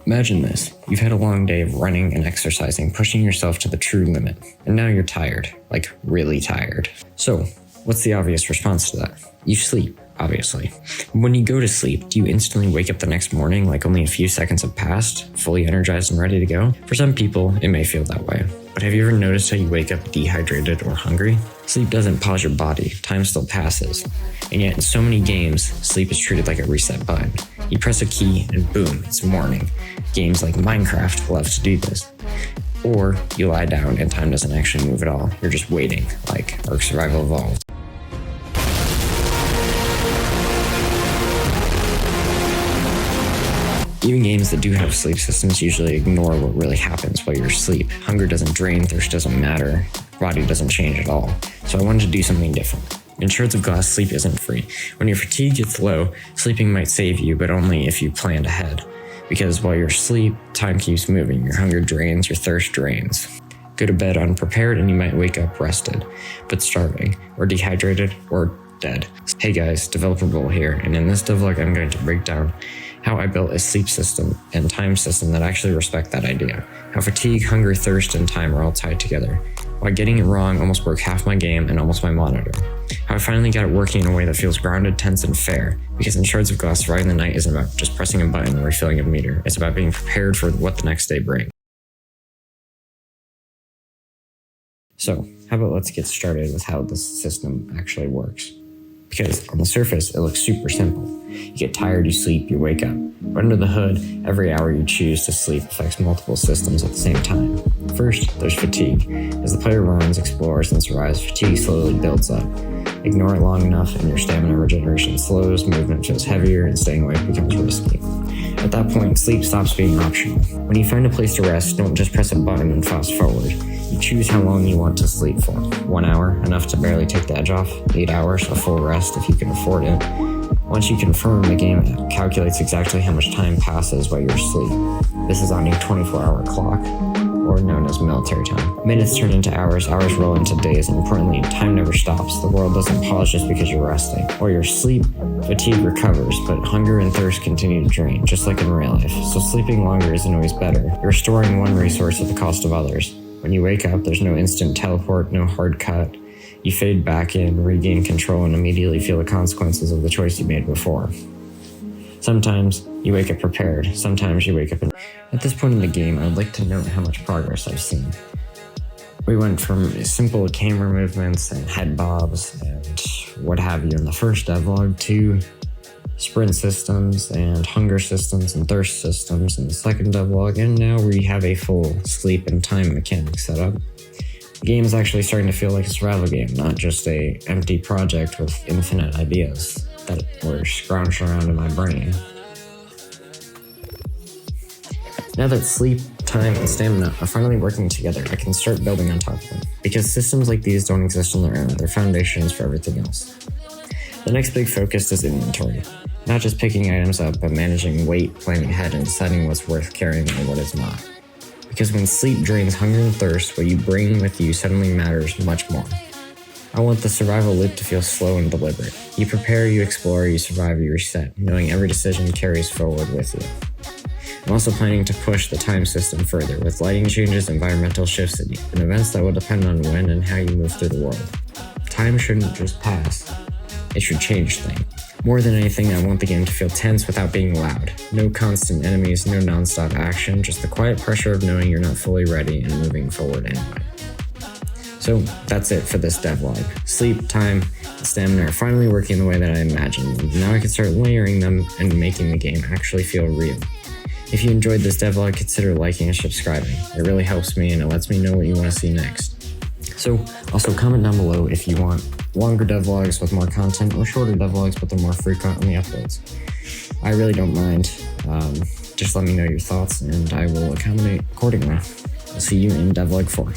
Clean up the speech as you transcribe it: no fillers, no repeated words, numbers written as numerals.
Imagine this. You've had a long day of running and exercising, pushing yourself to the true limit, and now you're tired, like really tired. So, what's the obvious response to that? You sleep, obviously. When you go to sleep, do you instantly wake up the next morning like only a few seconds have passed, fully energized and ready to go? For some people, it may feel that way. But have you ever noticed how you wake up dehydrated or hungry? Sleep doesn't pause your body, time still passes. And yet in so many games, sleep is treated like a reset button. You press a key and boom, it's morning. Games like Minecraft love to do this. Or you lie down and time doesn't actually move at all. You're just waiting, like Ark Survival Evolved. Even games that do have sleep systems usually ignore what really happens while you're asleep. Hunger doesn't drain, thirst doesn't matter, body doesn't change at all. So I wanted to do something different. In Shards of Glass, sleep isn't free. When your fatigue gets low, sleeping might save you, but only if you planned ahead. Because while you're asleep, time keeps moving, your hunger drains, your thirst drains. Go to bed unprepared and you might wake up rested, but starving, or dehydrated, or dead. Hey guys, Developer Bull here, and in this devlog I'm going to break down how I built a sleep system and time system that actually respect that idea. How fatigue, hunger, thirst, and time are all tied together. Why getting it wrong almost broke half my game and almost my monitor. How I finally got it working in a way that feels grounded, tense, and fair. Because in Shards of Glass, surviving the night isn't about just pressing a button or refilling a meter. It's about being prepared for what the next day brings. So, how about let's get started with how this system actually works. Because on the surface, it looks super simple. You get tired, you sleep, you wake up. But under the hood, every hour you choose to sleep affects multiple systems at the same time. First, there's fatigue. As the player runs, explores, and survives, fatigue slowly builds up. Ignore it long enough and your stamina regeneration slows, movement feels heavier, and staying awake becomes risky. At that point, sleep stops being optional. When you find a place to rest, don't just press a button and fast forward. You choose how long you want to sleep for. 1 hour, enough to barely take the edge off. 8 hours, a full rest if you can afford it. Once you confirm, the game calculates exactly how much time passes while you're asleep. This is on a 24-hour clock, or known as military time. Minutes turn into hours, hours roll into days, and importantly, time never stops. The world doesn't pause just because you're resting. While you're asleep, fatigue recovers, but hunger and thirst continue to drain, just like in real life. So sleeping longer isn't always better. You're restoring one resource at the cost of others. When you wake up, there's no instant teleport, no hard cut. You fade back in, regain control, and immediately feel the consequences of the choice you made before. Sometimes you wake up prepared, sometimes you wake up At this point in the game, I would like to note how much progress I've seen. We went from simple camera movements and head bobs and what have you in the first devlog to sprint systems and hunger systems and thirst systems in the second devlog, and now we have a full sleep and time mechanic set up. The game is actually starting to feel like a survival game, not just a empty project with infinite ideas that were scrounged around in my brain. Now that sleep, time, and stamina are finally working together, I can start building on top of them. Because systems like these don't exist on their own, they're foundations for everything else. The next big focus is inventory. Not just picking items up, but managing weight, planning ahead, and deciding what's worth carrying and what is not. Because when sleep drains hunger and thirst, what you bring with you suddenly matters much more. I want the survival loop to feel slow and deliberate. You prepare, you explore, you survive, you reset, knowing every decision carries forward with you. I'm also planning to push the time system further, with lighting changes, environmental shifts, and events that will depend on when and how you move through the world. Time shouldn't just pass, it should change things. More than anything, I want the game to feel tense without being loud. No constant enemies, no non-stop action, just the quiet pressure of knowing you're not fully ready and moving forward anyway. So that's it for this devlog. Sleep, time, and stamina are finally working the way that I imagined. Now I can start layering them and making the game actually feel real. If you enjoyed this devlog, consider liking and subscribing. It really helps me and it lets me know what you want to see next. So also comment down below if you want longer devlogs with more content or shorter devlogs but they're more frequent on the uploads. I really don't mind. Just let me know your thoughts and I will accommodate accordingly. I'll see you in devlog 4.